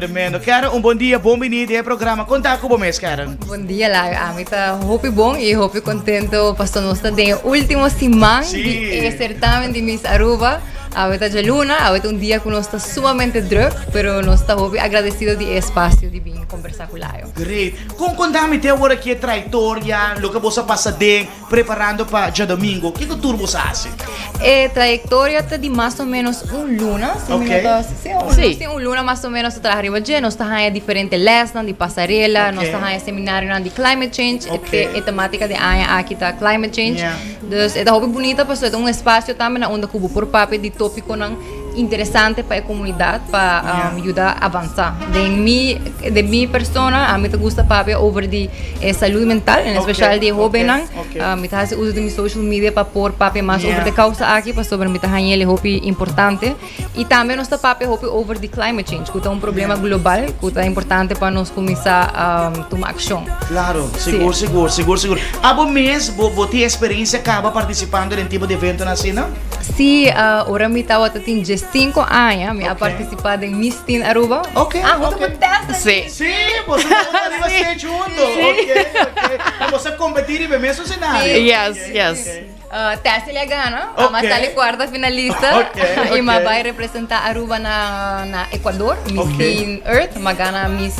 Tremendo. Karen, bom dia, bem-vindo ao programa. Conta com o mês, Karen. Bom dia lá, amita. Hope bom e hope contento para nós de último semana de certamen de Miss Aruba. Ahorita já luna, ahorita dia que nós está sumamente druk, pero nós está agradecido de espaço de vir conversar com lá. Great. Kung contame te agora que é trajetória, lo que você passa de preparando para já domingo, o que que turbo você faz? Trajetória tá de mais ou menos luna, sim, luna mais ou menos está arriba de nós está em diferente lesson de passarela, nós está em seminário de climate change, e temática de aqui tá climate change. Dus é hobby bonita, porque é espaço também onde cubo por papel de tópico não interessante para a comunidade para ajudar a avançar. De minha persona, a mim gusta papel over de saúde mental, em especial de hobby não. Me tá uso de minha social media para pôr papel mais over de causa aqui, para sobre me tá ele hobby importante. E também nós tá papel hobby over de climate change, que é problema global, que é importante para nós começar a tomar ação. Claro, seguro. Abo mês, você tem experiência acaba participando em tipo de evento assim, não? Sim, agora me tá tem 5 anos, me ha participado em Miss Teen Aruba. Junto com Tessa? Sim, você não vai junto. Ok. Você competir e mesmo cenário. Yes. Tessa le gana, mas está ali quarta finalista. E mas vai representar Aruba na Equador, Miss Teen Earth, mas gana Miss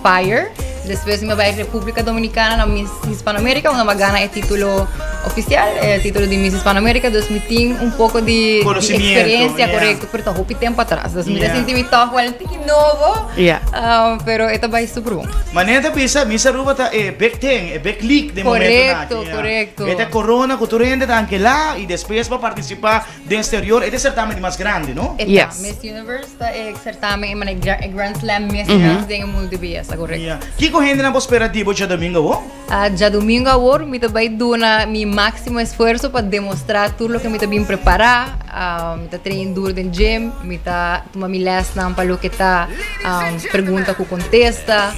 Fire. Depois me vai República Dominicana na Miss Hispanoamérica, onde me gana o título oficial, o título de Miss Hispanoamérica. Então me tem pouco de experiência, correto, porque houve tempo atrás. Então me senti me toco um pouquinho novo, pero esta vai super bom. Maneira pensa, Miss Aruba tá back league de momento. Correto. Esta corona, cultura ainda tá aqui lá e depois vai participar do exterior. Este certamen mais grande, não? Yes. Miss Universe é certamen em Grand Slam Miss Universe tem mundo de biasa, correto. Que correndo na prosperativo já domingo, já domingo agora, me vai dar meu máximo esforço para demonstrar tudo o que me bem preparar. Me tá treinando duro no gym, me tá tomando minha lesson para o que tá pergunta que contesta.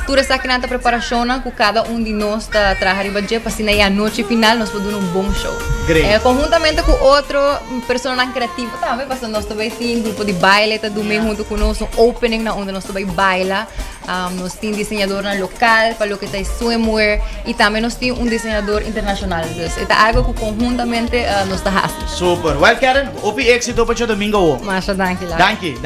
Tudo essa que nanta preparação que cada de nós está trabalhando para assim na noite final nós podemos dar bom show. Conjuntamente com outro pessoa criativa também, porque nós também tem grupo de baile, tá do meio junto conosco, opening na onde nós também baila. Nós temos desenhador local para o que está swimwear e também nós temos desenhador internacional. Então, é algo que conjuntamente nós está fazendo. Super. Well, Karen, opi éxito para domingo. Masha, danke. Danke.